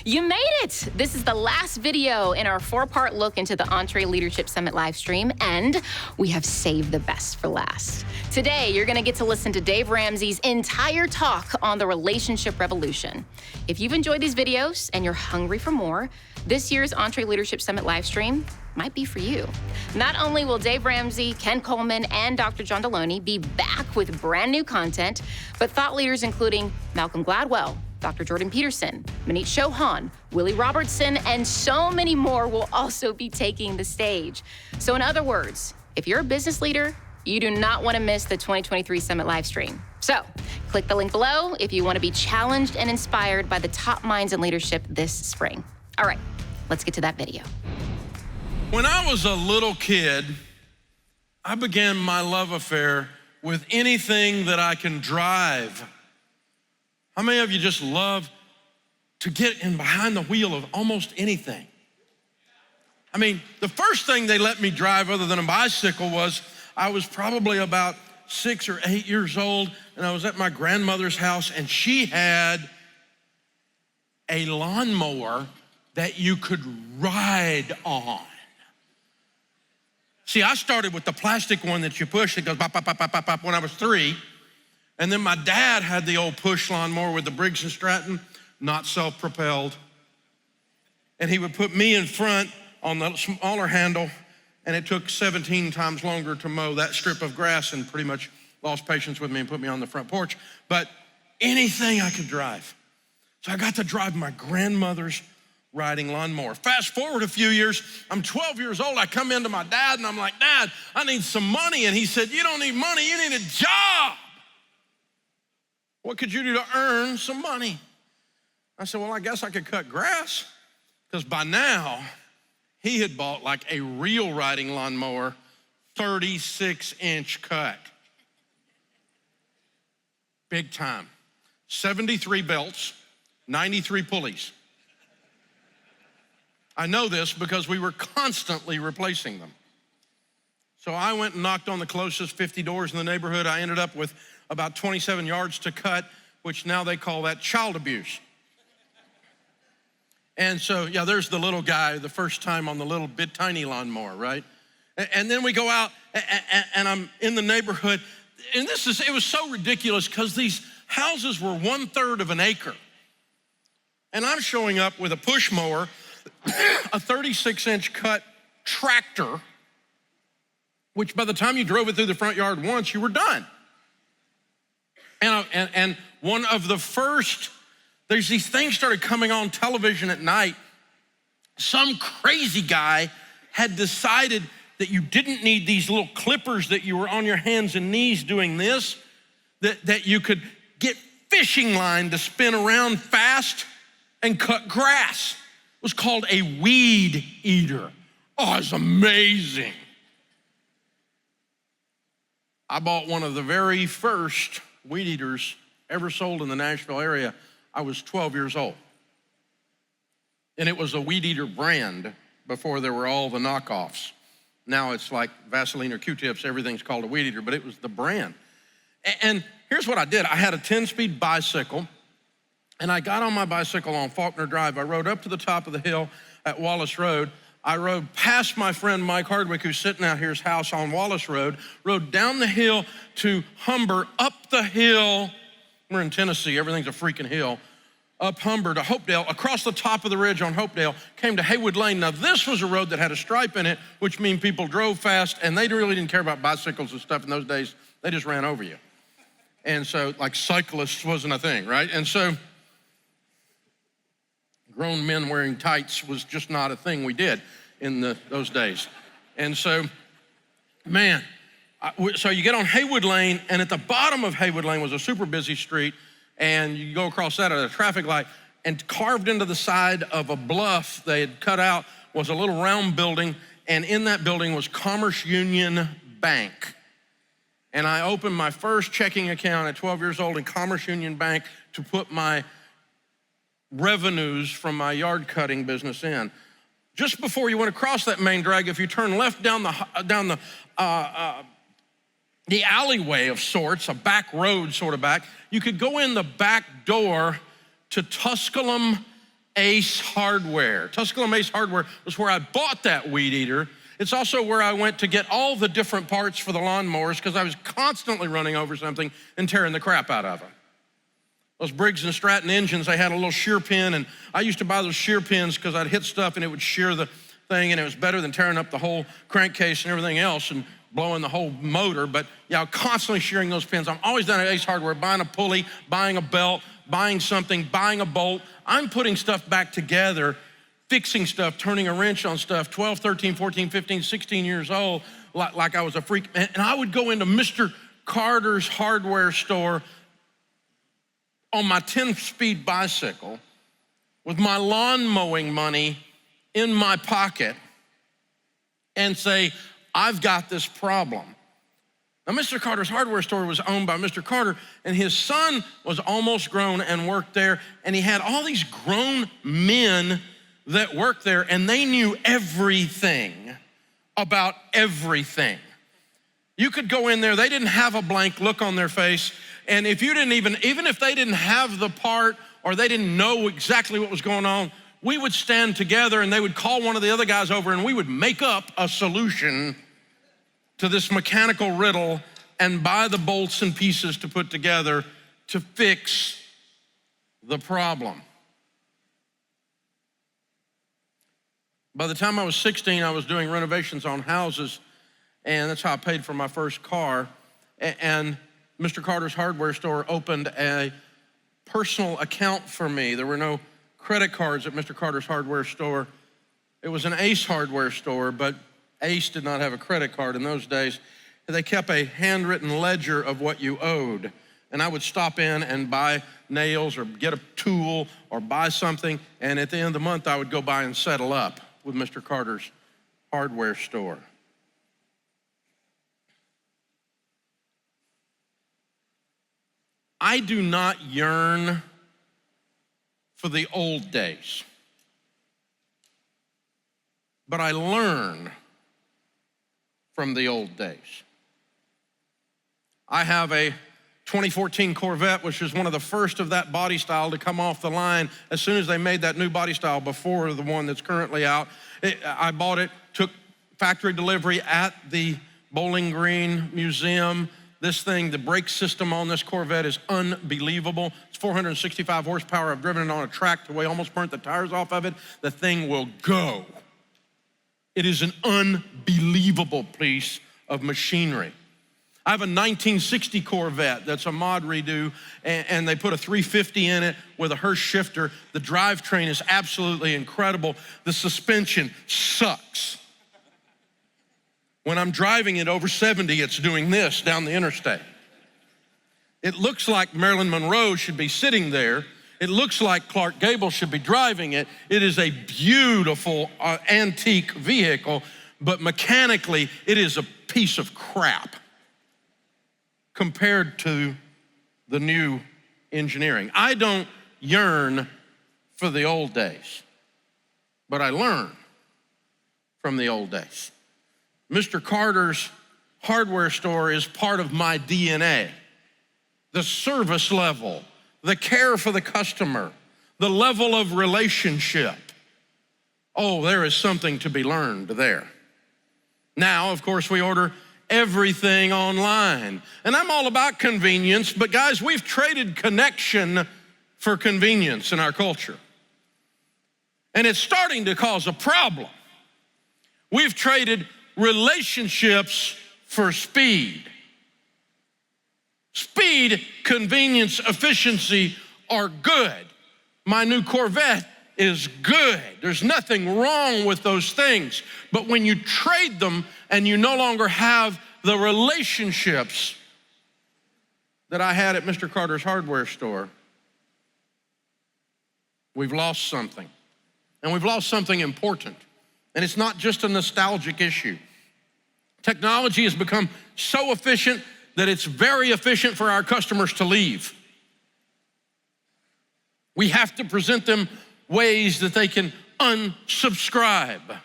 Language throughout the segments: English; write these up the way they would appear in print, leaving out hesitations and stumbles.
You made it! This is the last video in our 4-part look into the EntreLeadership Summit livestream, and we have saved the best for last. Today, you're gonna get to listen to Dave Ramsey's entire talk on the relationship revolution. If you've enjoyed these videos and you're hungry for more, this year's EntreLeadership Summit livestream might be for you. Not only will Dave Ramsey, Ken Coleman, and Dr. John Deloney be back with brand new content, but thought leaders including Malcolm Gladwell, Dr. Jordan Peterson, Maneet Chauhan, Willie Robertson, and so many more will also be taking the stage. So in other words, if you're a business leader, you do not want to miss the 2023 Summit livestream. So click the link below if you want to be challenged and inspired by the top minds in leadership this spring. All right, let's get to that video. When I was a little kid, I began my love affair with anything that I can drive. How many of you just love to get in behind the wheel of almost anything? I mean, the first thing they let me drive other than a bicycle was I was probably about 6 or 8 years old, and I was at my grandmother's house, and she had a lawnmower that you could ride on. See, I started with the plastic one that you push. It goes bop, bop, bop, bop, bop, bop when I was 3. And then my dad had the old push lawnmower with the Briggs & Stratton, not self-propelled. And he would put me in front on the smaller handle, and it took 17 times longer to mow that strip of grass, and pretty much lost patience with me and put me on the front porch. But anything I could drive. So I got to drive my grandmother's riding lawnmower. Fast forward a few years, I'm 12 years old. I come into my dad and I'm like, Dad, I need some money. And he said, you don't need money, you need a job. What could you do to earn some money? I said, well, I guess I could cut grass. Because by now, he had bought like a real riding lawnmower, 36-inch cut. Big time. 73 belts, 93 pulleys. I know this because we were constantly replacing them. So I went and knocked on the closest 50 doors in the neighborhood. I ended up with about 27 yards to cut, which now they call that child abuse. And so, yeah, there's the little guy, the first time on the little bit tiny lawnmower, right? And then we go out and I'm in the neighborhood. And it was so ridiculous because these houses were 1/3 of an acre. And I'm showing up with a push mower, a 36-inch cut tractor, which by the time you drove it through the front yard once, you were done. And one of the first, there's these things started coming on television at night. Some crazy guy had decided that you didn't need these little clippers that you were on your hands and knees doing this, that you could get fishing line to spin around fast and cut grass. It was called a weed eater. Oh, it's amazing. I bought one of the very first weed eaters ever sold in the Nashville area. I was 12 years old. And it was a weed eater brand before there were all the knockoffs. Now it's like Vaseline or Q-tips, everything's called a weed eater, but it was the brand. And here's what I did. I had a 10-speed bicycle, and I got on my bicycle on Faulkner Drive. I rode up to the top of the hill at Wallace Road. I rode past my friend Mike Hardwick, who's sitting out here's house on Wallace Road, rode down the hill to Humber, up the hill. We're in Tennessee, everything's a freaking hill. Up Humber to Hopedale, across the top of the ridge on Hopedale, came to Haywood Lane. Now this was a road that had a stripe in it, which means people drove fast, and they really didn't care about bicycles and stuff in those days. They just ran over you. And so like cyclists wasn't a thing, right? And so grown men wearing tights was just not a thing we did in those days. And so, man, so you get on Haywood Lane, and at the bottom of Haywood Lane was a super busy street, and you go across that at a traffic light, and carved into the side of a bluff they had cut out was a little round building, and in that building was Commerce Union Bank. And I opened my first checking account at 12 years old in Commerce Union Bank to put my revenues from my yard cutting business in. Just before you went across that main drag, if you turn left down the alleyway of sorts, a back road sort of back, you could go in the back door to Tusculum Ace Hardware. Tusculum Ace Hardware was where I bought that weed eater. It's also where I went to get all the different parts for the lawnmowers because I was constantly running over something and tearing the crap out of them. Those Briggs & Stratton engines, they had a little shear pin, and I used to buy those shear pins because I'd hit stuff and it would shear the thing, and it was better than tearing up the whole crankcase and everything else and blowing the whole motor. But yeah, I'm constantly shearing those pins. I'm always down at Ace Hardware, buying a pulley, buying a belt, buying something, buying a bolt. I'm putting stuff back together, fixing stuff, turning a wrench on stuff, 12, 13, 14, 15, 16 years old, like I was a freak. And I would go into Mr. Carter's hardware store on my 10-speed bicycle with my lawn mowing money in my pocket and say, I've got this problem. Now, Mr. Carter's hardware store was owned by Mr. Carter, and his son was almost grown and worked there, and he had all these grown men that worked there, and they knew everything about everything. You could go in there, they didn't have a blank look on their face, and if you didn't even if they didn't have the part or they didn't know exactly what was going on, we would stand together and they would call one of the other guys over and we would make up a solution to this mechanical riddle and buy the bolts and pieces to put together to fix the problem. By the time I was 16, I was doing renovations on houses, and that's how I paid for my first car. And Mr. Carter's hardware store opened a personal account for me. There were no credit cards at Mr. Carter's hardware store. It was an Ace hardware store, but Ace did not have a credit card in those days. They kept a handwritten ledger of what you owed. And I would stop in and buy nails or get a tool or buy something. And at the end of the month, I would go by and settle up with Mr. Carter's hardware store. I do not yearn for the old days, but I learn from the old days. I have a 2014 Corvette, which is one of the first of that body style to come off the line as soon as they made that new body style before the one that's currently out. I bought it, took factory delivery at the Bowling Green Museum. This thing, the brake system on this Corvette is unbelievable. It's 465 horsepower. I've driven it on a track to where I almost burnt the tires off of it. The thing will go. It is an unbelievable piece of machinery. I have a 1960 Corvette that's a mod redo, and they put a 350 in it with a Hurst shifter. The drivetrain is absolutely incredible. The suspension sucks. When I'm driving it over 70, it's doing this down the interstate. It looks like Marilyn Monroe should be sitting there. It looks like Clark Gable should be driving it. It is a beautiful antique vehicle, but mechanically, it is a piece of crap compared to the new engineering. I don't yearn for the old days, but I learn from the old days. Mr. Carter's hardware store is part of my DNA. The service level, the care for the customer, the level of relationship. Oh, there is something to be learned there. Now, of course, we order everything online. And I'm all about convenience, but guys, we've traded connection for convenience in our culture. And it's starting to cause a problem. We've traded relationships for speed. Speed, convenience, efficiency are good. My new Corvette is good. There's nothing wrong with those things. But when you trade them and you no longer have the relationships that I had at Mr. Carter's hardware store, we've lost something. And we've lost something important. And it's not just a nostalgic issue. Technology has become so efficient that it's very efficient for our customers to leave. We have to present them ways that they can unsubscribe.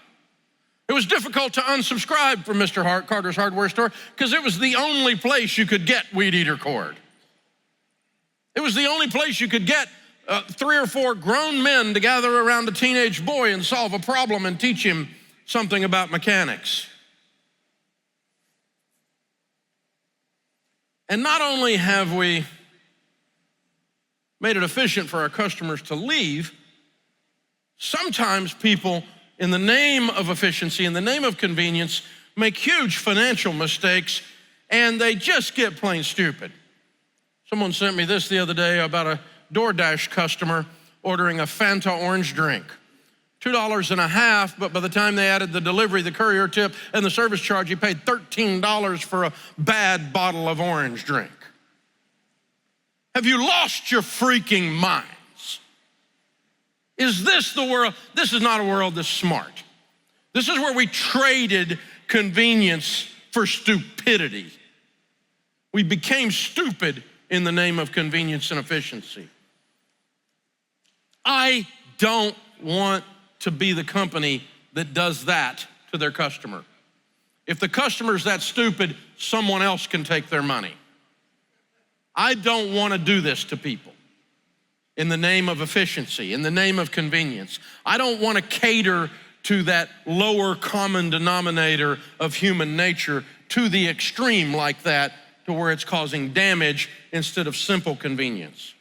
It was difficult to unsubscribe from Mr. Carter's hardware store because it was the only place you could get weed eater cord. It was the only place you could get 3 or 4 grown men to gather around a teenage boy and solve a problem and teach him something about mechanics. And not only have we made it efficient for our customers to leave, sometimes people, in the name of efficiency, in the name of convenience, make huge financial mistakes, and they just get plain stupid. Someone sent me this the other day about a DoorDash customer ordering a Fanta orange drink. $2.50, but by the time they added the delivery, the courier tip, and the service charge, he paid $13 for a bad bottle of orange drink. Have you lost your freaking minds? Is this the world? This is not a world that's smart. This is where we traded convenience for stupidity. We became stupid in the name of convenience and efficiency. I don't want to be the company that does that to their customer. If the customer's that stupid, someone else can take their money. I don't want to do this to people in the name of efficiency, in the name of convenience. I don't want to cater to that lower common denominator of human nature to the extreme like that, to where it's causing damage instead of simple convenience.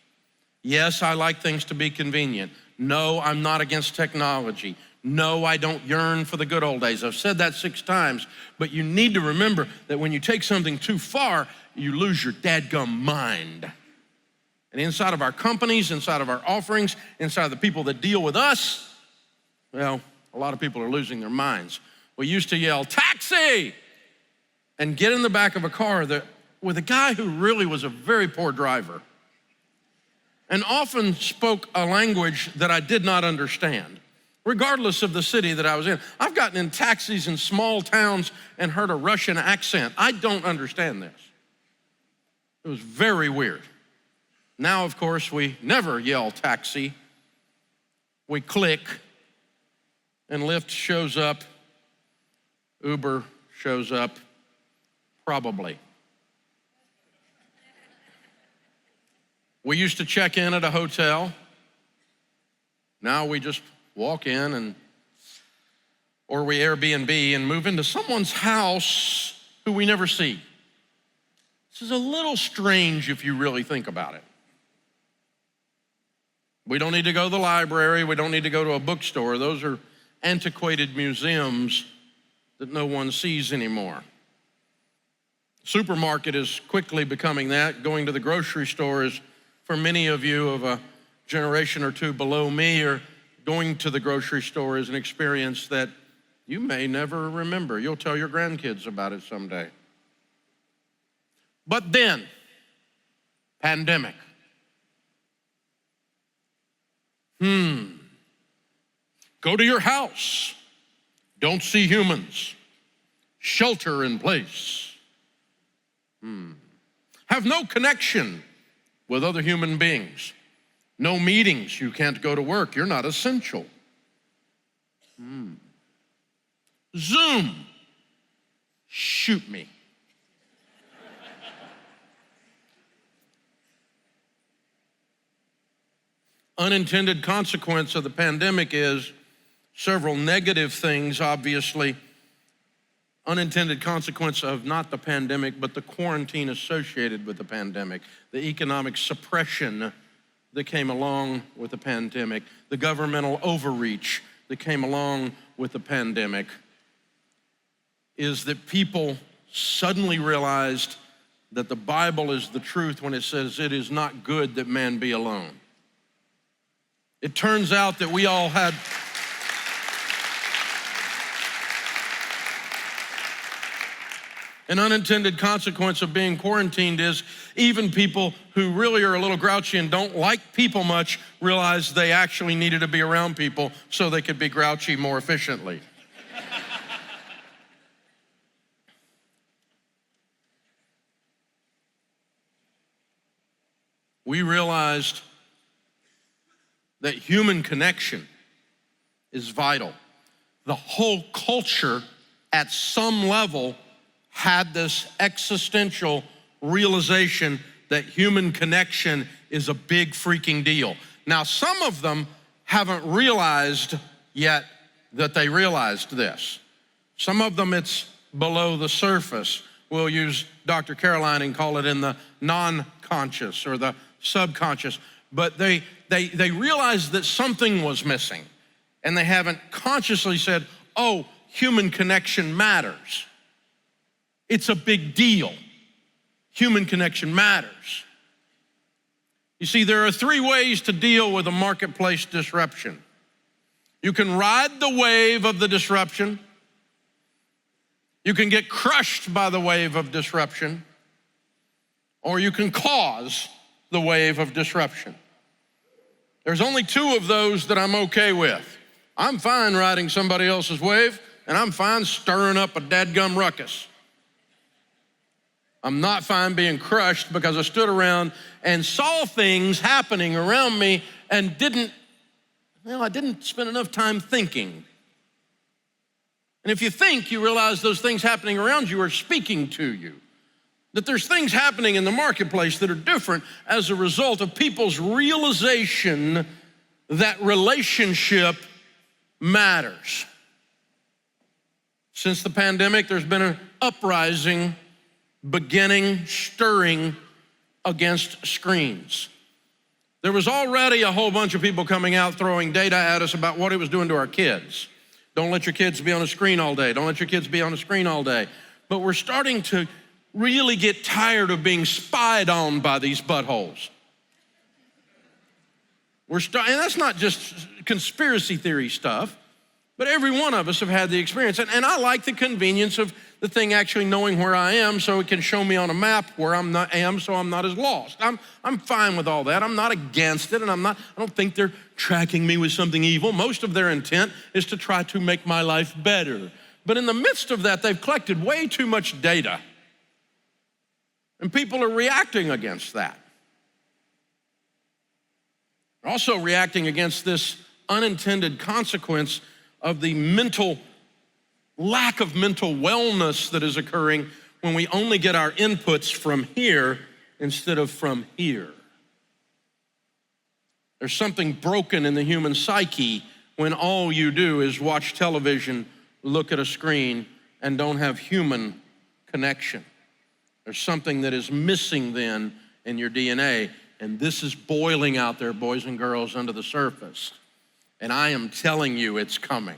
Yes, I like things to be convenient. No, I'm not against technology. No, I don't yearn for the good old days. I've said that 6 times, but you need to remember that when you take something too far, you lose your dadgum mind. And inside of our companies, inside of our offerings, inside of the people that deal with us, well, a lot of people are losing their minds. We used to yell, "Taxi!" and get in the back of a car with a guy who really was a very poor driver and often spoke a language that I did not understand, regardless of the city that I was in. I've gotten in taxis in small towns and heard a Russian accent. I don't understand this. It was very weird. Now, of course, we never yell taxi. We click, and Lyft shows up, Uber shows up, probably. We used to check in at a hotel. Now we just walk in or we Airbnb and move into someone's house who we never see. This is a little strange if you really think about it. We don't need to go to the library. We don't need to go to a bookstore. Those are antiquated museums that no one sees anymore. Supermarket is quickly becoming that. Going to the grocery store is, for many of you of a generation or two below me, or going to the grocery store is an experience that you may never remember. You'll tell your grandkids about it someday. But then, pandemic. Go to your house. Don't see humans. Shelter in place. Have no connection with other human beings. No meetings. You can't go to work. You're not essential. Zoom. Shoot me. Unintended consequence of the pandemic is several negative things, obviously. Unintended consequence of not the pandemic, but the quarantine associated with the pandemic, the economic suppression that came along with the pandemic, the governmental overreach that came along with the pandemic, is that people suddenly realized that the Bible is the truth when it says it is not good that man be alone. It turns out that we all had an unintended consequence of being quarantined is even people who really are a little grouchy and don't like people much realized they actually needed to be around people so they could be grouchy more efficiently. We realized that human connection is vital. The whole culture at some level had this existential realization that human connection is a big freaking deal. Now, some of them haven't realized yet that they realized this. Some of them, it's below the surface. We'll use Dr. Caroline and call it in the non-conscious or the subconscious. But they realized that something was missing, and they haven't consciously said, oh, human connection matters. It's a big deal. Human connection matters. You see, there are 3 ways to deal with a marketplace disruption. You can ride the wave of the disruption. You can get crushed by the wave of disruption, or you can cause the wave of disruption. There's only 2 of those that I'm okay with. I'm fine riding somebody else's wave, and I'm fine stirring up a dadgum ruckus. I'm not fine being crushed because I stood around and saw things happening around me and I didn't spend enough time thinking. And if you think, you realize those things happening around you are speaking to you. That there's things happening in the marketplace that are different as a result of people's realization that relationship matters. Since the pandemic, there's been an uprising stirring against screens. There was already a whole bunch of people coming out throwing data at us about what it was doing to our kids. Don't let your kids be on a screen all day. Don't let your kids be on a screen all day. But we're starting to really get tired of being spied on by these buttholes. And that's not just conspiracy theory stuff, but every one of us have had the experience. And I like the convenience of the thing actually knowing where I am so it can show me on a map where I am so I'm not as lost. I'm fine with all that. I'm not against it, and I don't think they're tracking me with something evil. Most of their intent is to try to make my life better. But in the midst of that, they've collected way too much data. And people are reacting against that. They're also reacting against this unintended consequence of the lack of mental wellness that is occurring when we only get our inputs from here instead of from here. There's something broken in the human psyche when all you do is watch television, look at a screen, and don't have human connection. There's something that is missing then in your DNA, and this is boiling out there, boys and girls, under the surface. And I am telling you, it's coming.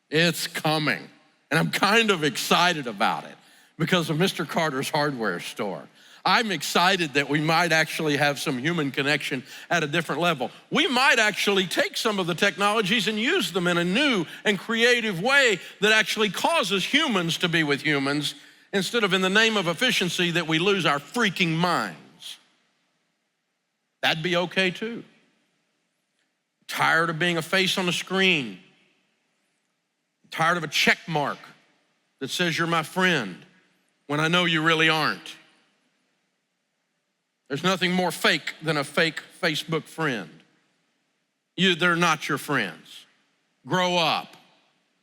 It's coming. And I'm kind of excited about it because of Mr. Carter's hardware store. I'm excited that we might actually have some human connection at a different level. We might actually take some of the technologies and use them in a new and creative way that actually causes humans to be with humans instead of in the name of efficiency that we lose our freaking minds. That'd be okay too. Tired of being a face on a screen. Tired of a check mark that says you're my friend when I know you really aren't. There's nothing more fake than a fake Facebook friend. They're not your friends. Grow up.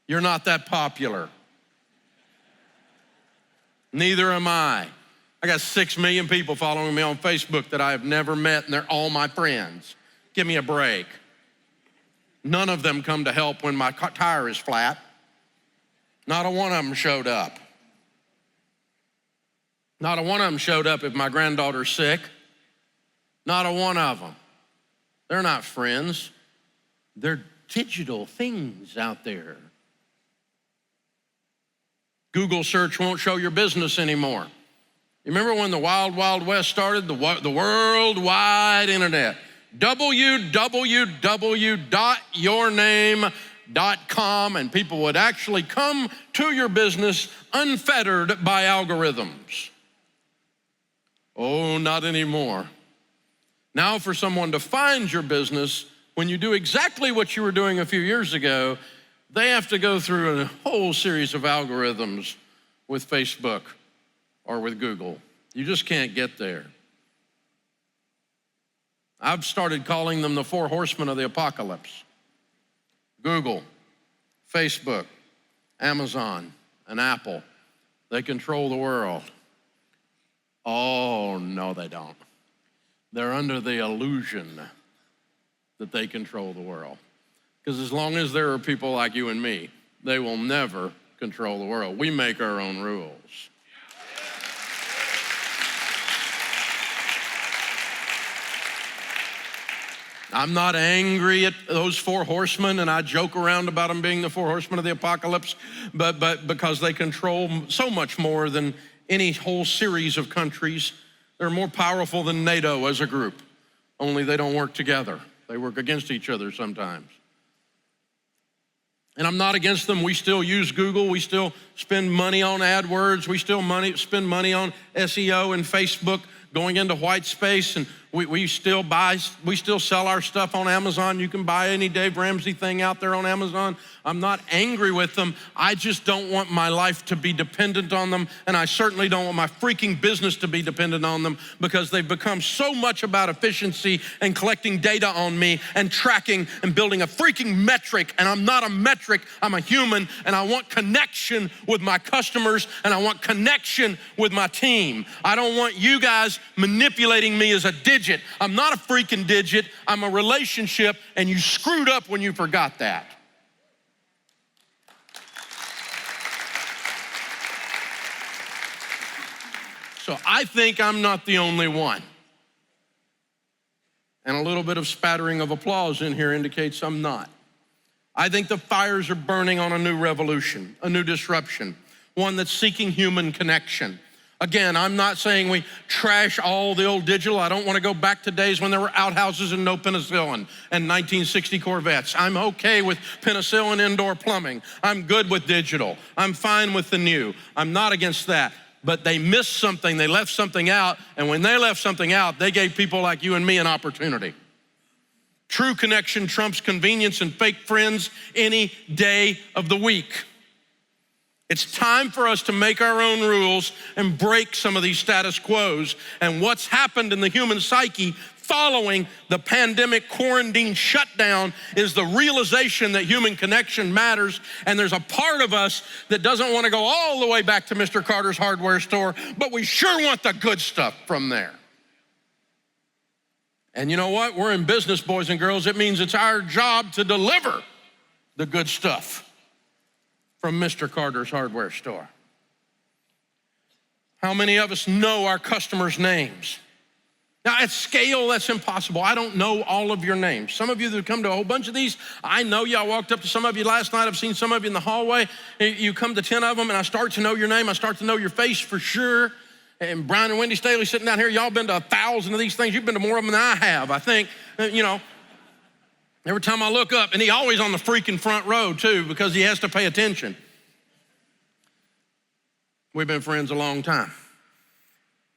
You're not that popular. Neither am I. I got 6 million people following me on Facebook that I have never met, and they're all my friends. Give me a break. None of them come to help when my tire is flat. Not a one of them showed up. Not a one of them showed up if my granddaughter's sick. Not a one of them. They're not friends. They're digital things out there. Google search won't show your business anymore. You remember when the Wild Wild West started? The worldwide internet. www.yourname.com, and people would actually come to your business unfettered by algorithms. Oh, not anymore. Now for someone to find your business, when you do exactly what you were doing a few years ago, they have to go through a whole series of algorithms with Facebook or with Google. You just can't get there. I've started calling them the 4 horsemen of the apocalypse. Google, Facebook, Amazon, and Apple. They control the world. Oh, no, they don't. They're under the illusion that they control the world. Because as long as there are people like you and me, they will never control the world. We make our own rules. I'm not angry at those four horsemen, and I joke around about them being the four horsemen of the apocalypse, but because they control so much more than any whole series of countries. They're more powerful than NATO as a group, only they don't work together. They work against each other sometimes. And I'm not against them. We still use Google. We still spend money on AdWords. We still spend money on SEO and Facebook, going into white space, and we still sell our stuff on Amazon. You can buy any Dave Ramsey thing out there on Amazon. I'm not angry with them. I just don't want my life to be dependent on them, and I certainly don't want my freaking business to be dependent on them, because they've become so much about efficiency and collecting data on me and tracking and building a freaking metric, and I'm not a metric, I'm a human, and I want connection with my customers, and I want connection with my team. I don't want you guys manipulating me as a digit. I'm not a freaking digit, I'm a relationship, and you screwed up when you forgot that. So I think I'm not the only one. And a little bit of spattering of applause in here indicates I'm not. I think the fires are burning on a new revolution, a new disruption, one that's seeking human connection. Again, I'm not saying we trash all the old digital. I don't want to go back to days when there were outhouses and no penicillin and 1960 Corvettes. I'm okay with penicillin indoor plumbing. I'm good with digital. I'm fine with the new. I'm not against that. But they missed something, they left something out, and when they left something out, they gave people like you and me an opportunity. True connection trumps convenience and fake friends any day of the week. It's time for us to make our own rules and break some of these status quos. And what's happened in the human psyche following the pandemic quarantine shutdown is the realization that human connection matters. And there's a part of us that doesn't want to go all the way back to Mr. Carter's hardware store, but we sure want the good stuff from there. And you know what? We're in business, boys and girls. It means it's our job to deliver the good stuff from Mr. Carter's hardware store. How many of us know our customers' names? Now, at scale, that's impossible. I don't know all of your names. Some of you that come to a whole bunch of these, I know you. I walked up to some of you last night. I've seen some of you in the hallway. You come to 10 of them, and I start to know your name. I start to know your face for sure. And Brian and Wendy Staley sitting down here, y'all been to 1,000 of these things. You've been to more of them than I have, I think. Every time I look up, and he always on the freaking front row too, because he has to pay attention. We've been friends a long time.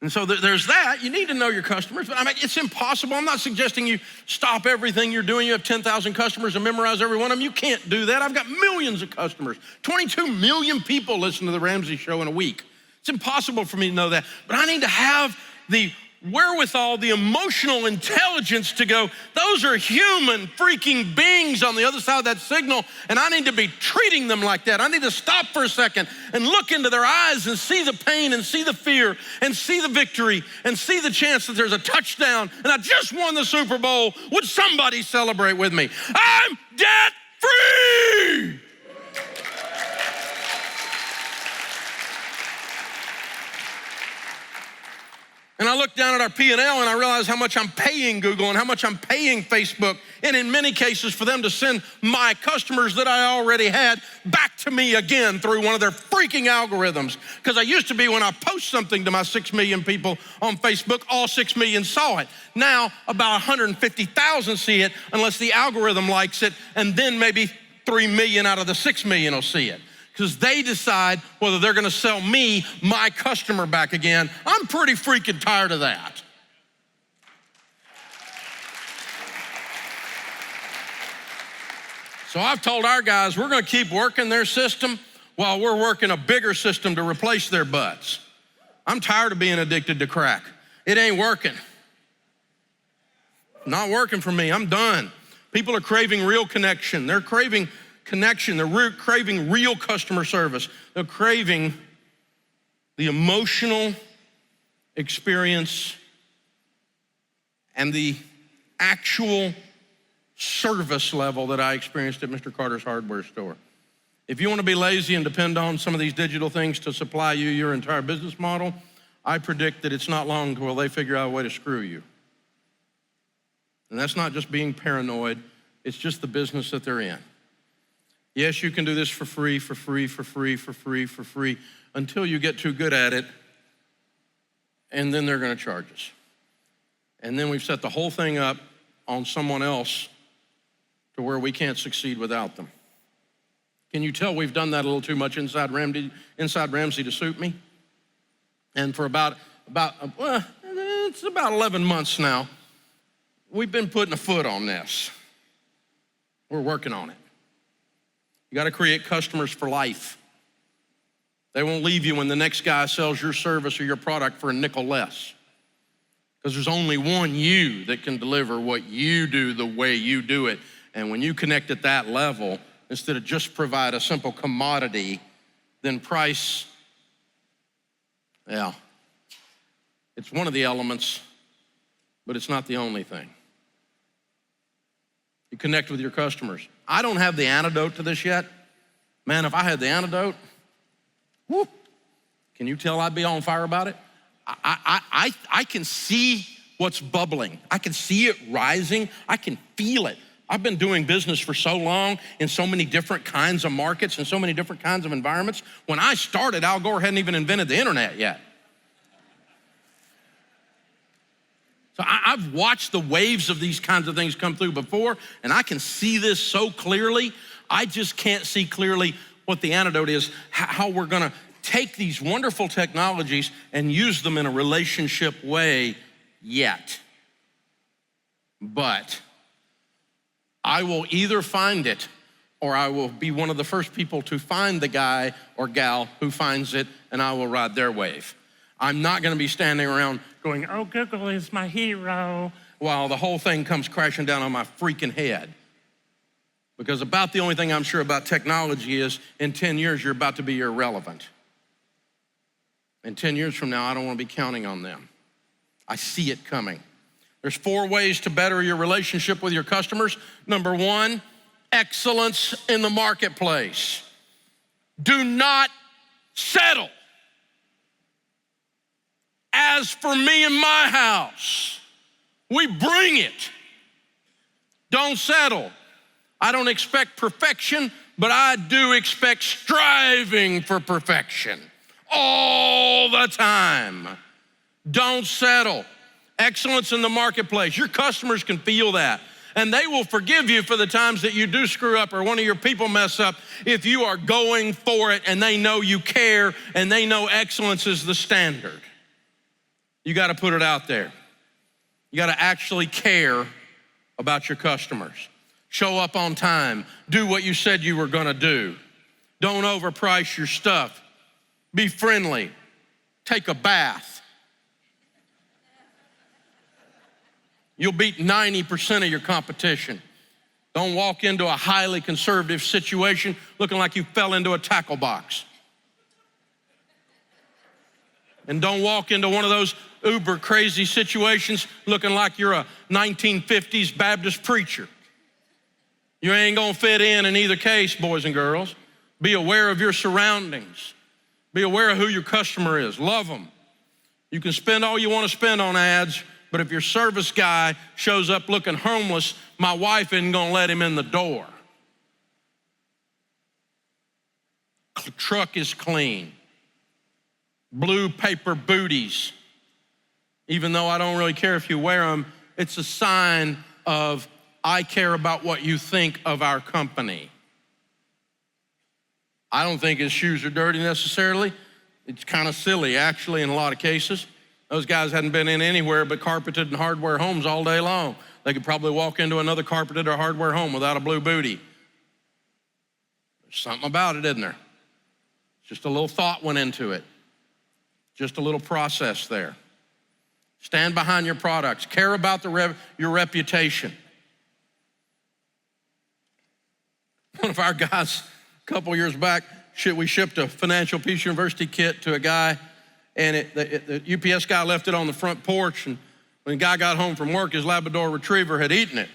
And so there's that. You need to know your customers, but I mean, it's impossible. I'm not suggesting you stop everything you're doing. You have 10,000 customers and memorize every one of them. You can't do that. I've got millions of customers. 22 million people listen to the Ramsey Show in a week. It's impossible for me to know that, but I need to have the wherewithal, the emotional intelligence to go, those are human freaking beings on the other side of that signal, and I need to be treating them like that. I need to stop for a second and look into their eyes and see the pain and see the fear and see the victory and see the chance that there's a touchdown and I just won the Super Bowl. Would somebody celebrate with me? I'm debt free. And I look down at our P&L and I realize how much I'm paying Google and how much I'm paying Facebook, and in many cases for them to send my customers that I already had back to me again through one of their freaking algorithms. Because I used to be, when I post something to my 6 million people on Facebook, all 6 million saw it. Now about 150,000 see it unless the algorithm likes it, and then maybe 3 million out of the 6 million will see it, because they decide whether they're gonna sell me, my customer, back again. I'm pretty freaking tired of that. So I've told our guys we're gonna keep working their system while we're working a bigger system to replace their butts. I'm tired of being addicted to crack. It ain't working. Not working for me, I'm done. People are craving real connection. They're craving connection. They're craving real customer service. They're craving the emotional experience and the actual service level that I experienced at Mr. Carter's hardware store. If you want to be lazy and depend on some of these digital things to supply you your entire business model, I predict that it's not long until they figure out a way to screw you. And that's not just being paranoid, it's just the business that they're in. Yes, you can do this for free, until you get too good at it, and then they're gonna charge us. And then we've set the whole thing up on someone else to where we can't succeed without them. Can you tell we've done that a little too much inside Ramsey to suit me? And for it's about 11 months now, we've been putting a foot on this. We're working on it. You gotta create customers for life. They won't leave you when the next guy sells your service or your product for a nickel less. Because there's only one you that can deliver what you do the way you do it. And when you connect at that level, instead of just provide a simple commodity, then price, it's one of the elements, but it's not the only thing. You connect with your customers. I don't have the antidote to this yet. Man, if I had the antidote, can you tell I'd be on fire about it? I can see what's bubbling. I can see it rising. I can feel it. I've been doing business for so long in so many different kinds of markets and so many different kinds of environments. When I started, Al Gore hadn't even invented the internet yet. So I've watched the waves of these kinds of things come through before, and I can see this so clearly. I just can't see clearly what the antidote is, how we're gonna take these wonderful technologies and use them in a relationship way yet. But I will either find it or I will be one of the first people to find the guy or gal who finds it, and I will ride their wave. I'm not gonna be standing around going, oh, Google is my hero, while the whole thing comes crashing down on my freaking head. Because about the only thing I'm sure about technology is in 10 years, you're about to be irrelevant. And 10 years from now, I don't wanna be counting on them. I see it coming. There's 4 ways to better your relationship with your customers. Number 1, excellence in the marketplace. Do not settle. As for me and my house, we bring it. Don't settle. I don't expect perfection, but I do expect striving for perfection all the time. Don't settle. Excellence in the marketplace. Your customers can feel that, and they will forgive you for the times that you do screw up or one of your people mess up if you are going for it and they know you care and they know excellence is the standard. You gotta put it out there. You gotta actually care about your customers. Show up on time. Do what you said you were gonna do. Don't overprice your stuff. Be friendly. Take a bath. You'll beat 90% of your competition. Don't walk into a highly conservative situation looking like you fell into a tackle box. And don't walk into one of those uber crazy situations looking like you're a 1950s Baptist preacher. You ain't gonna fit in either case, boys and girls. Be aware of your surroundings. Be aware of who your customer is. Love them. You can spend all you want to spend on ads, but if your service guy shows up looking homeless, my wife isn't gonna let him in the door. Truck is clean. Blue paper booties. Even though I don't really care if you wear them, it's a sign of I care about what you think of our company. I don't think his shoes are dirty necessarily. It's kind of silly, actually, in a lot of cases. Those guys hadn't been in anywhere but carpeted and hardware homes all day long. They could probably walk into another carpeted or hardware home without a blue bootie. There's something about it, isn't there? Just a little thought went into it. Just a little process there. Stand behind your products. Care about your reputation. One of our guys, a couple years back, we shipped a Financial Peace University kit to a guy, and the UPS guy left it on the front porch, and when the guy got home from work, his Labrador Retriever had eaten it.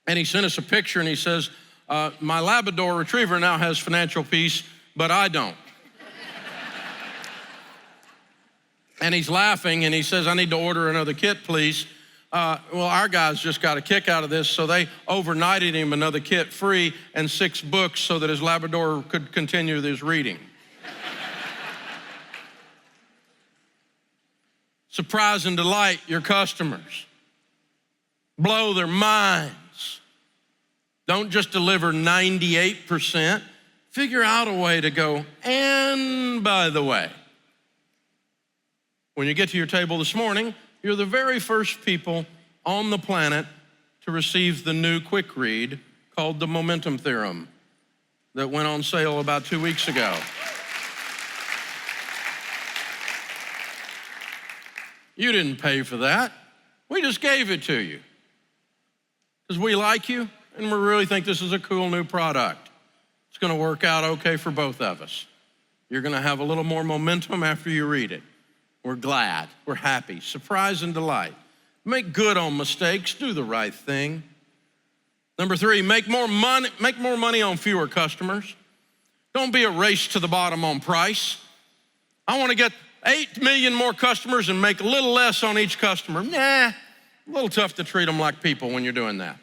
And he sent us a picture and he says, my Labrador Retriever now has financial peace, but I don't. And he's laughing and he says, I need to order another kit, please. Well, our guys just got a kick out of this, so they overnighted him another kit free and 6 books so that his Labrador could continue his reading. Surprise and delight your customers. Blow their minds. Don't just deliver 98%. Figure out a way to go, and by the way, when you get to your table this morning, you're the very first people on the planet to receive the new quick read called the Momentum Theorem that went on sale about 2 weeks ago. You didn't pay for that. We just gave it to you because we like you and we really think this is a cool new product. It's going to work out okay for both of us. You're going to have a little more momentum after you read it. We're glad, we're happy, surprise and delight. Make good on mistakes, do the right thing. Number 3, make more money on fewer customers. Don't be a race to the bottom on price. I want to get 8 million more customers and make a little less on each customer. Nah, a little tough to treat them like people when you're doing that.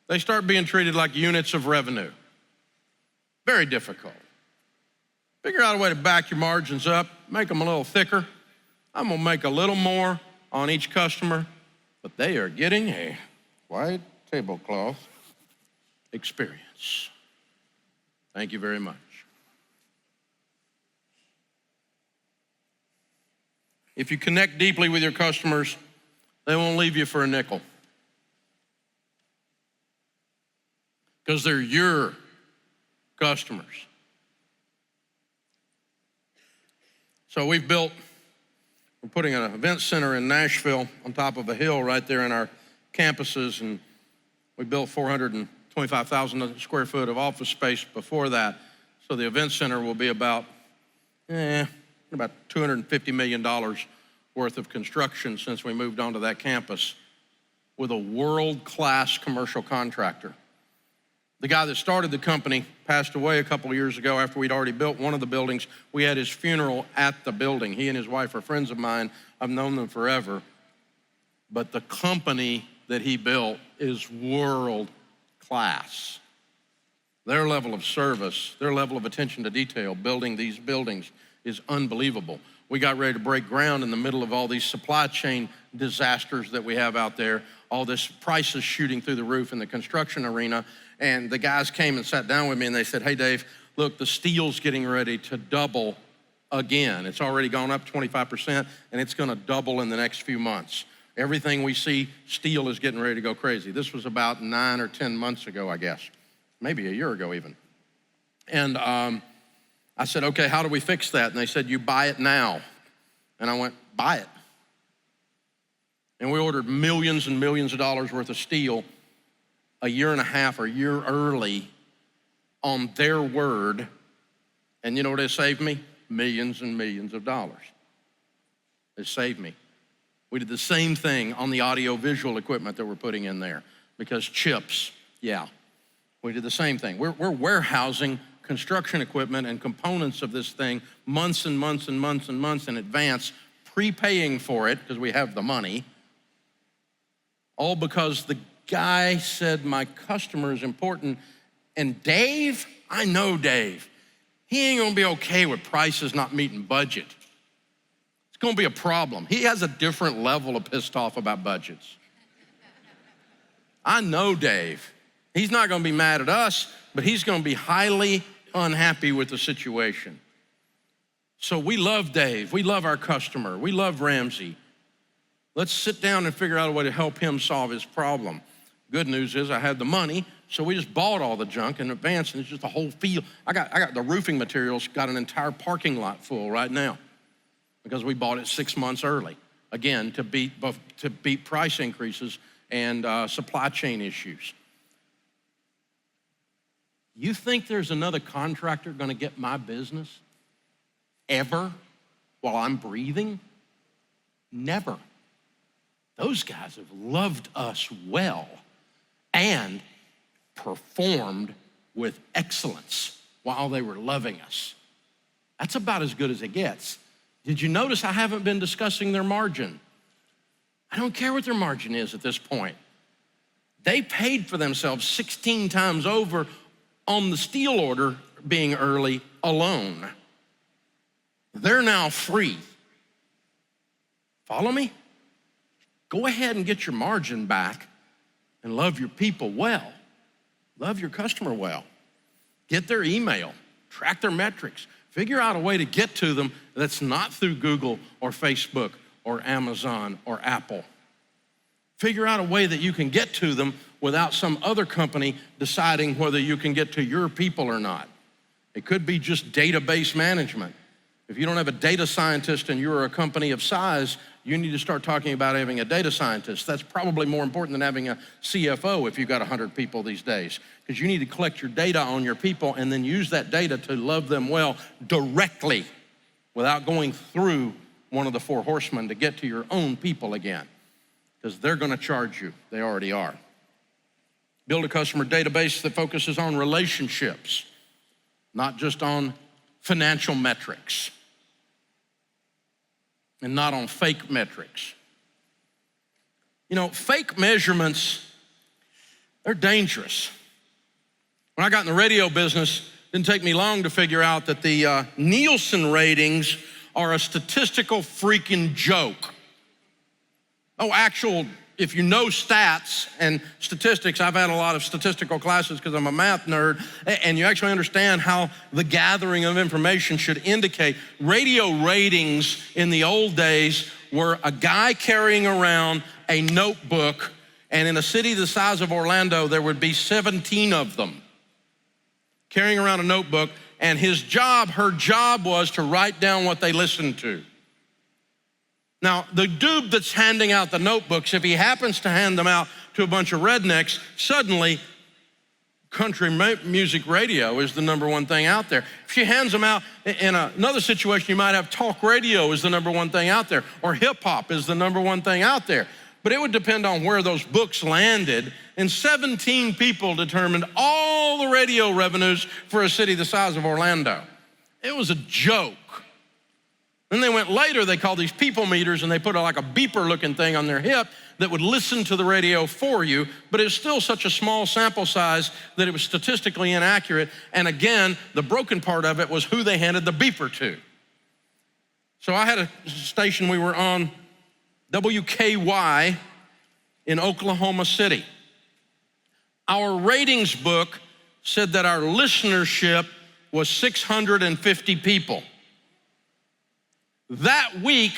They start being treated like units of revenue. Very difficult. Figure out a way to back your margins up, make them a little thicker. I'm gonna make a little more on each customer, but they are getting a white tablecloth experience. Thank you very much. If you connect deeply with your customers, they won't leave you for a nickel because they're your customers. So we're putting an event center in Nashville on top of a hill right there in our campuses, and we built 425,000 square foot of office space before that. So the event center will be about $250 million worth of construction since we moved onto that campus with a world-class commercial contractor. The guy that started the company passed away a couple of years ago after we'd already built one of the buildings. We had his funeral at the building. He and his wife are friends of mine. I've known them forever. But the company that he built is world class. Their level of service, their level of attention to detail, building these buildings is unbelievable. We got ready to break ground in the middle of all these supply chain disasters that we have out there, all this prices shooting through the roof in the construction arena. And the guys came and sat down with me and they said, hey, Dave, look, the steel's getting ready to double again. It's already gone up 25% and it's gonna double in the next few months. Everything we see, steel is getting ready to go crazy. This was about 9 or 10 months ago, I guess. Maybe a year ago even. And I said, okay, how do we fix that? And they said, you buy it now. And I went, buy it. And we ordered millions and millions of dollars worth of steel a year and a half or a year early on their word. And you know what it saved me? Millions and millions of dollars. It saved me. We did the same thing on the audio-visual equipment that we're putting in there because chips, yeah. We did the same thing. We're warehousing construction equipment and components of this thing months and months and months and months in advance, prepaying for it because we have the money, all because the guy said my customer is important. And Dave, I know Dave, he ain't gonna be okay with prices not meeting budget. It's gonna be a problem. He has a different level of pissed off about budgets. I know Dave. He's not gonna be mad at us, but he's gonna be highly unhappy with the situation. So we love Dave, we love our customer, we love Ramsey. Let's sit down and figure out a way to help him solve his problem. Good news is I had the money, so we just bought all the junk in advance, and it's just a whole field. I got the roofing materials, got an entire parking lot full right now because we bought it 6 months early. Again, to beat price increases and supply chain issues. You think there's another contractor gonna get my business ever while I'm breathing? Never. Those guys have loved us well. And performed with excellence while they were loving us. That's about as good as it gets. Did you notice I haven't been discussing their margin? I don't care what their margin is at this point. They paid for themselves 16 times over on the steel order being early alone. They're now free. Follow me? Go ahead and get your margin back and love your people well. Love your customer well. Get their email, track their metrics, figure out a way to get to them that's not through Google or Facebook or Amazon or Apple. Figure out a way that you can get to them without some other company deciding whether you can get to your people or not. It could be just database management. If you don't have a data scientist and you're a company of size, you need to start talking about having a data scientist. That's probably more important than having a CFO if you've got 100 people these days, because you need to collect your data on your people and then use that data to love them well directly without going through one of the four horsemen to get to your own people again, because they're gonna charge you. They already are. Build a customer database that focuses on relationships, not just on financial metrics and not on fake metrics. You know, fake measurements, they're dangerous. When I got in the radio business, it didn't take me long to figure out that the Nielsen ratings are a statistical freaking joke. If you know stats and statistics, I've had a lot of statistical classes because I'm a math nerd, and you actually understand how the gathering of information should indicate. Radio ratings in the old days were a guy carrying around a notebook, and in a city the size of Orlando, there would be 17 of them carrying around a notebook, and her job was to write down what they listened to. Now, the dude that's handing out the notebooks, if he happens to hand them out to a bunch of rednecks, suddenly country music radio is the number one thing out there. If she hands them out in another situation, you might have talk radio is the number one thing out there, or hip hop is the number one thing out there. But it would depend on where those books landed, and 17 people determined all the radio revenues for a city the size of Orlando. It was a joke. Then they went later, they called these people meters, and they put like a beeper looking thing on their hip that would listen to the radio for you, but it was still such a small sample size that it was statistically inaccurate. And again, the broken part of it was who they handed the beeper to. So I had a station we were on, WKY in Oklahoma City. Our ratings book said that our listenership was 650 people. That week,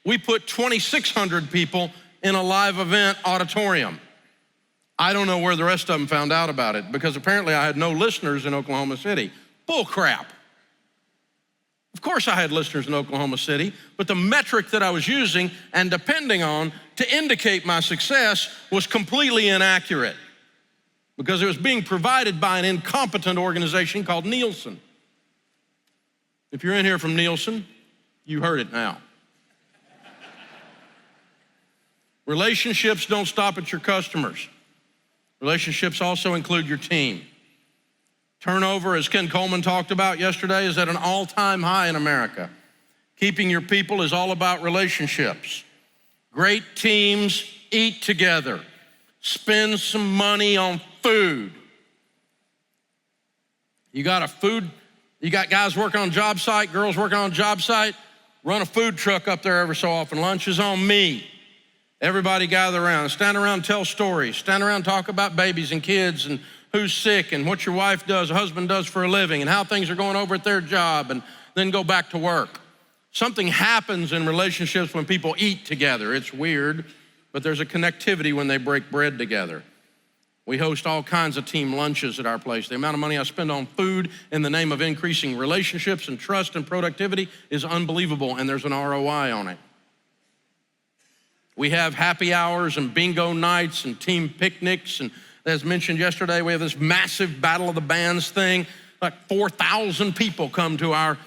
we put 2,600 people in a live event auditorium. I don't know where the rest of them found out about it, because apparently I had no listeners in Oklahoma City. Bull crap. Of course I had listeners in Oklahoma City, but the metric that I was using and depending on to indicate my success was completely inaccurate, because it was being provided by an incompetent organization called Nielsen. If you're in here from Nielsen, you heard it now. Relationships don't stop at your customers. Relationships also include your team. Turnover, as Ken Coleman talked about yesterday, is at an all-time high in America. Keeping your people is all about relationships. Great teams eat together. Spend some money on food. You got guys working on job site, girls working on job site. Run a food truck up there every so often. Lunch is on me. Everybody gather around. Stand around, tell stories. Stand around, talk about babies and kids and who's sick and what your wife does, husband does for a living, and how things are going over at their job, and then go back to work. Something happens in relationships when people eat together. It's weird, but there's a connectivity when they break bread together. We host all kinds of team lunches at our place. The amount of money I spend on food in the name of increasing relationships and trust and productivity is unbelievable, and there's an ROI on it. We have happy hours and bingo nights and team picnics, and as mentioned yesterday, we have this massive Battle of the Bands thing. Like 4,000 people come to our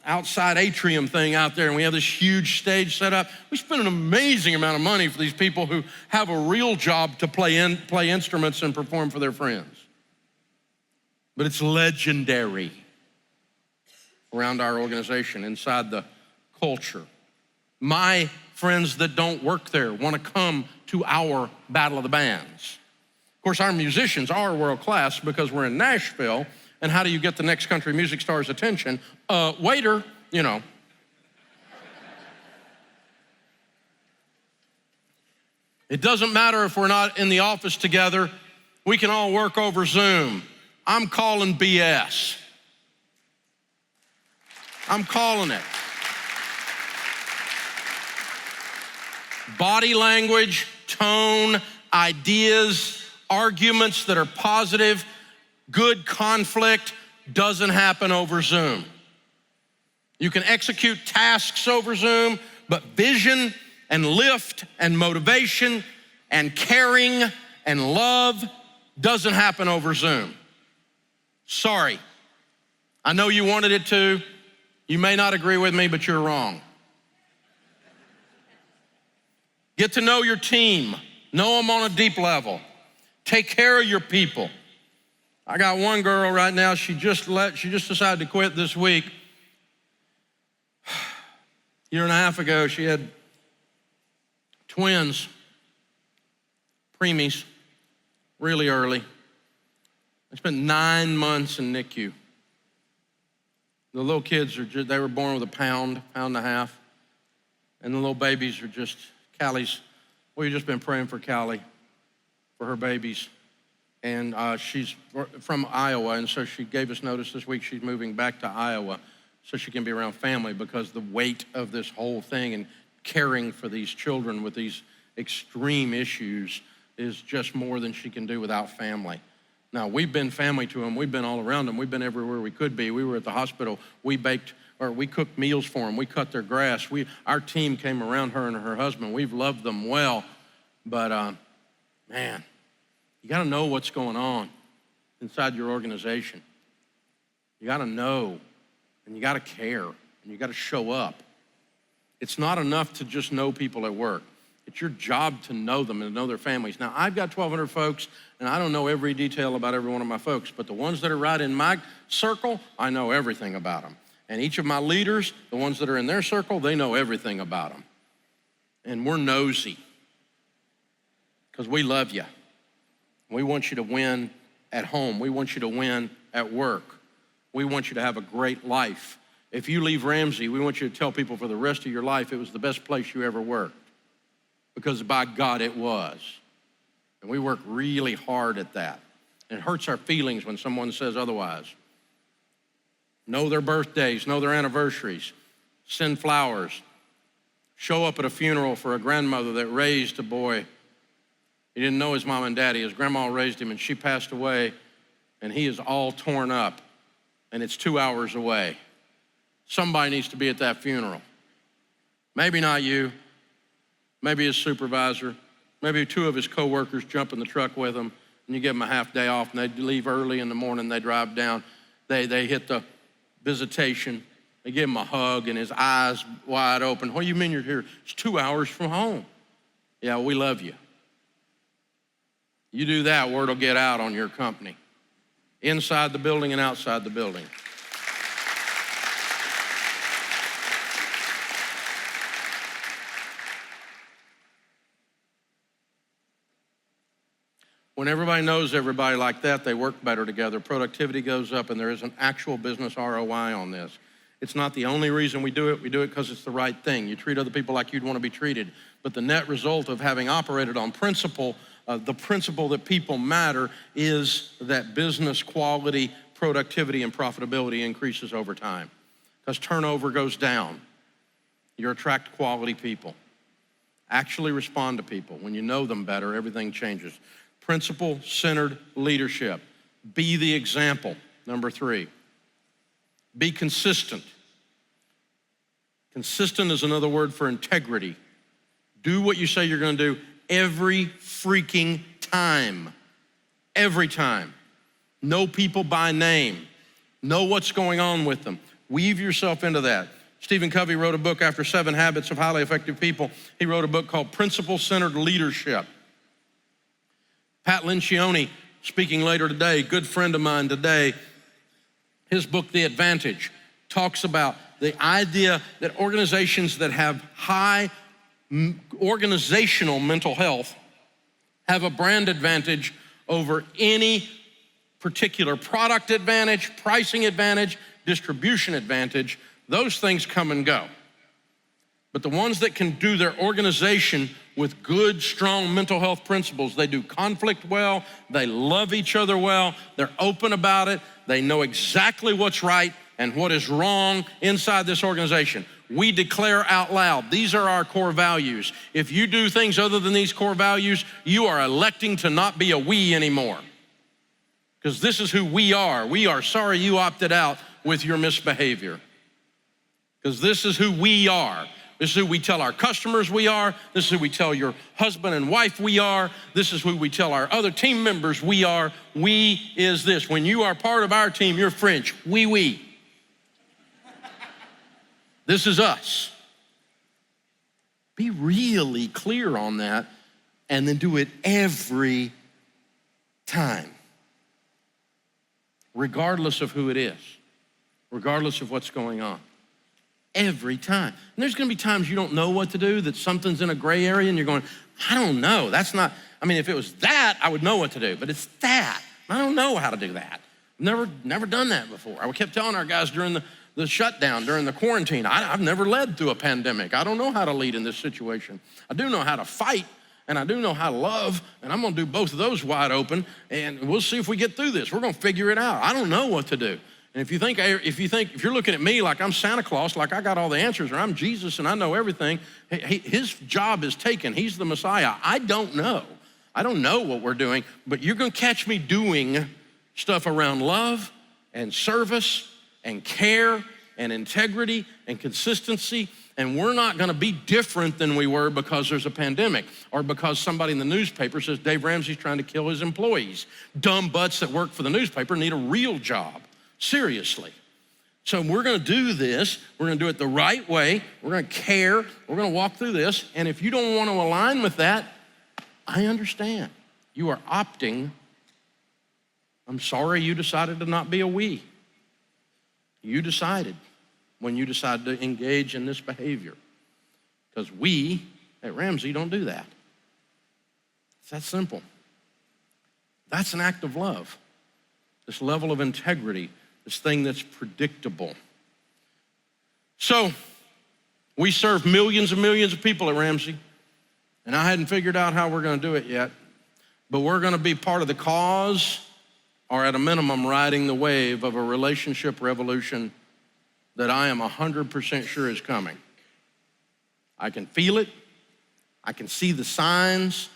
outside atrium thing out there, and we have this huge stage set up. We spend an amazing amount of money for these people who have a real job to play instruments and perform for their friends. But it's legendary around our organization, inside the culture. My friends that don't work there want to come to our Battle of the Bands. Of course, our musicians are world class because we're in Nashville. And how do you get the next country music star's attention? Waiter, you know. It doesn't matter if we're not in the office together. We can all work over Zoom. I'm calling BS. I'm calling it. Body language, tone, ideas, arguments that are positive, good conflict doesn't happen over Zoom. You can execute tasks over Zoom, but vision and lift and motivation and caring and love doesn't happen over Zoom. Sorry. I know you wanted it to. You may not agree with me, but you're wrong. Get to know your team. Know them on a deep level. Take care of your people. I got one girl right now, she just decided to quit this week. A year and a half ago, she had twins, preemies, really early. I spent 9 months in NICU. The little kids they were born with a pound and a half. And the little babies are just, Callie's, we've just been praying for Callie, for her babies. And she's from Iowa, and so she gave us notice this week she's moving back to Iowa so she can be around family, because the weight of this whole thing and caring for these children with these extreme issues is just more than she can do without family. Now, we've been family to them. We've been all around them. We've been everywhere we could be. We were at the hospital. We cooked meals for them. We cut their grass. Our team came around her and her husband. We've loved them well, but man, you got to know what's going on inside your organization. You got to know, and you got to care, and you got to show up. It's not enough to just know people at work. It's your job to know them and to know their families. Now, I've got 1,200 folks, and I don't know every detail about every one of my folks, but the ones that are right in my circle, I know everything about them. And each of my leaders, the ones that are in their circle, they know everything about them. And we're nosy because we love you. We want you to win at home. We want you to win at work. We want you to have a great life. If you leave Ramsey, we want you to tell people for the rest of your life it was the best place you ever worked. Because by God, it was. And we work really hard at that. And it hurts our feelings when someone says otherwise. Know their birthdays, know their anniversaries, send flowers. Show up at a funeral for a grandmother that raised a boy. He didn't know his mom and daddy. His grandma raised him, and she passed away, and he is all torn up, and it's 2 hours away. Somebody needs to be at that funeral. Maybe not you, maybe his supervisor, maybe 2 of his coworkers jump in the truck with him, and you give them a half day off, and they leave early in the morning, they drive down, they hit the visitation, they give him a hug, and his eyes wide open. What do you mean you're here? It's 2 hours from home. Yeah, we love you. You do that, word will get out on your company, inside the building and outside the building. When everybody knows everybody like that, they work better together. Productivity goes up, and there is an actual business ROI on this. It's not the only reason we do it. We do it because it's the right thing. You treat other people like you'd want to be treated. But the net result of having operated on principle, the principle that people matter, is that business quality, productivity, and profitability increases over time. Because turnover goes down. You attract quality people. Actually respond to people. When you know them better, everything changes. Principle-centered leadership. Be the example, number 3. Be consistent. Consistent is another word for integrity. Do what you say you're going to do every freaking time. Every time. Know people by name. Know what's going on with them. Weave yourself into that. Stephen Covey wrote a book after 7 Habits of Highly Effective People. He wrote a book called Principle-Centered Leadership. Pat Lencioni, speaking later today, good friend of mine today, his book, The Advantage, talks about the idea that organizations that have high organizational mental health have a brand advantage over any particular product advantage, pricing advantage, distribution advantage. Those things come and go. But the ones that can do their organization with good, strong mental health principles, they do conflict well, they love each other well, they're open about it, they know exactly what's right and what is wrong inside this organization. We declare out loud, these are our core values. If you do things other than these core values, you are electing to not be a we anymore. Because this is who we are. We are sorry you opted out with your misbehavior. Because this is who we are. This is who we tell our customers we are. This is who we tell your husband and wife we are. This is who we tell our other team members we are. We is this. When you are part of our team, you're French. We. This is us. Be really clear on that and then do it every time, regardless of who it is, regardless of what's going on. Every time. And there's gonna be times you don't know what to do, that something's in a gray area and you're going, I don't know, that's not, I mean, if it was that, I would know what to do, but it's that. I don't know how to do that. Never done that before. I kept telling our guys during the shutdown, during the quarantine, I've never led through a pandemic. I don't know how to lead in this situation. I do know how to fight, and I do know how to love, and I'm gonna do both of those wide open, and we'll see if we get through this. We're gonna figure it out. I don't know what to do. And if you're looking at me like I'm Santa Claus, like I got all the answers, or I'm Jesus and I know everything, his job is taken. He's the Messiah. I don't know. I don't know what we're doing, but you're gonna catch me doing stuff around love and service and care and integrity and consistency, and we're not gonna be different than we were because there's a pandemic or because somebody in the newspaper says Dave Ramsey's trying to kill his employees. Dumb butts that work for the newspaper need a real job. Seriously. So we're gonna do this, we're gonna do it the right way, we're gonna care, we're gonna walk through this, and if you don't wanna align with that, I understand. You are opting. I'm sorry you decided to not be a we. You decided when you decided to engage in this behavior. Because we at Ramsey don't do that. It's that simple. That's an act of love. This level of integrity, this thing that's predictable. So, we serve millions and millions of people at Ramsey, and I hadn't figured out how we're gonna do it yet, but we're gonna be part of the cause, or at a minimum, riding the wave of a relationship revolution that I am 100% sure is coming. I can feel it, I can see the signs,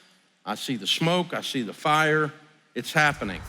I see the smoke, I see the fire, it's happening.